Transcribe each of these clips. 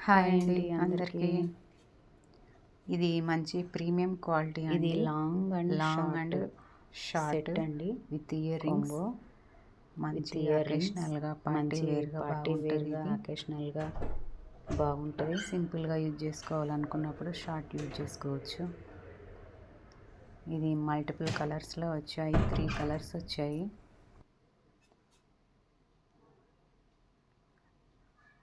Hi అండి అందరికీ. ఇది మంచి ప్రీమియం క్వాలిటీ ఇది అండి. లాంగ్ అండ్ షార్ట్ సెట్ అండి విత్ ఇయర్ రింగ్స్. కొంబో మంచి ఇయర్ రింగ్స్ అకేషనల్గా పార్టీ వేర్గా బాగుంటుంది. ఇది అకేషనల్గా బాగుంటుంది. సింపుల్గా యూజ్ చేసుకోవాలనుకున్నప్పుడు షార్ట్ యూజ్ చేసుకోవచ్చు. ఇది మల్టిపుల్ కలర్స్లో వచ్చాయి, 3 కలర్స్ వచ్చాయి.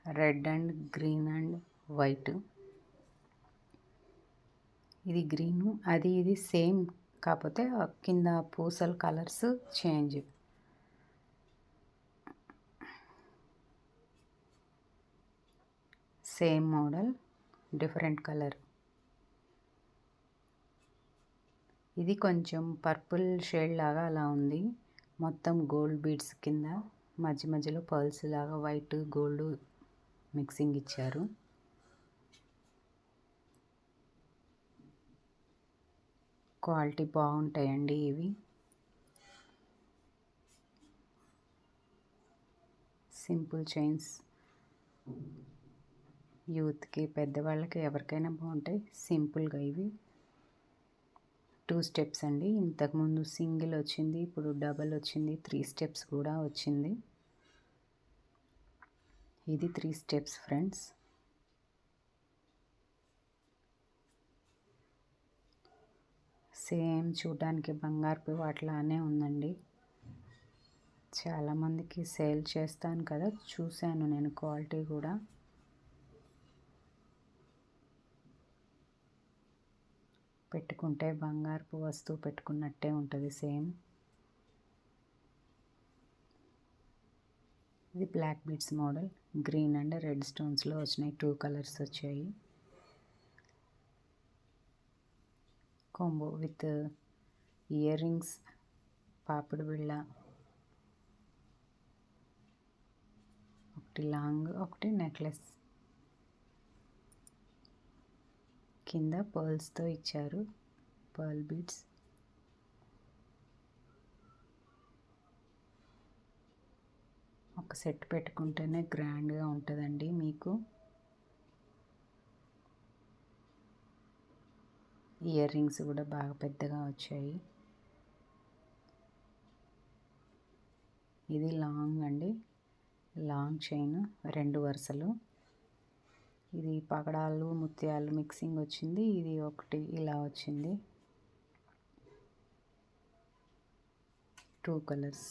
Red and green and white. ఇది గ్రీను, ఇది సేమ్, కాకపోతే కింద పూసల colours change. Same model, different colour. ఇది కొంచెం పర్పుల్ షేడ్ లాగా అలా ఉంది. మొత్తం గోల్డ్ బీడ్స్ కింద మధ్య మధ్యలో పర్ల్స్ లాగా వైట్ గోల్డ్ మిక్సింగ్ ఇచ్చారు. క్వాలిటీ బాగుంటాయండి ఇవి. సింపుల్ చైన్స్, యూత్కి పెద్దవాళ్ళకి ఎవరికైనా బాగుంటాయి. సింపుల్గా ఇవి 2 స్టెప్స్ అండి. ఇంతకుముందు సింగిల్ వచ్చింది, ఇప్పుడు డబల్ వచ్చింది, 3 స్టెప్స్ కూడా వచ్చింది. ఇది 3 స్టెప్స్ ఫ్రెండ్స్. సేమ్ చూడడానికి బంగారు అట్లానే ఉందండి. చాలామందికి సేల్ చేస్తాను కదా, చూశాను నేను క్వాలిటీ కూడా. పెట్టుకుంటే బంగారపు వస్తువు పెట్టుకున్నట్టే ఉంటుంది సేమ్. ఇది black beads model, green and red స్టోన్స్లో వచ్చినాయి. 2 కలర్స్ వచ్చాయి. కాంబో విత్ ఇయర్ రింగ్స్, పాపిడి బిళ్ళ, ఒకటి లాంగ్ ఒకటి నెక్లెస్. కింద పర్ల్స్తో ఇచ్చారు, పర్ల్ బీడ్స్. ఒక సెట్ పెట్టుకుంటేనే గ్రాండ్గా ఉంటుందండి మీకు. ఇయర్ రింగ్స్ కూడా బాగా పెద్దగా వచ్చాయి. ఇది లాంగ్ అండి, లాంగ్ చైన్, 2 వరుసలు. ఇది పగడాలు ముత్యాలు మిక్సింగ్ వచ్చింది. ఇది ఒకటి ఇలా వచ్చింది. 2 కలర్స్.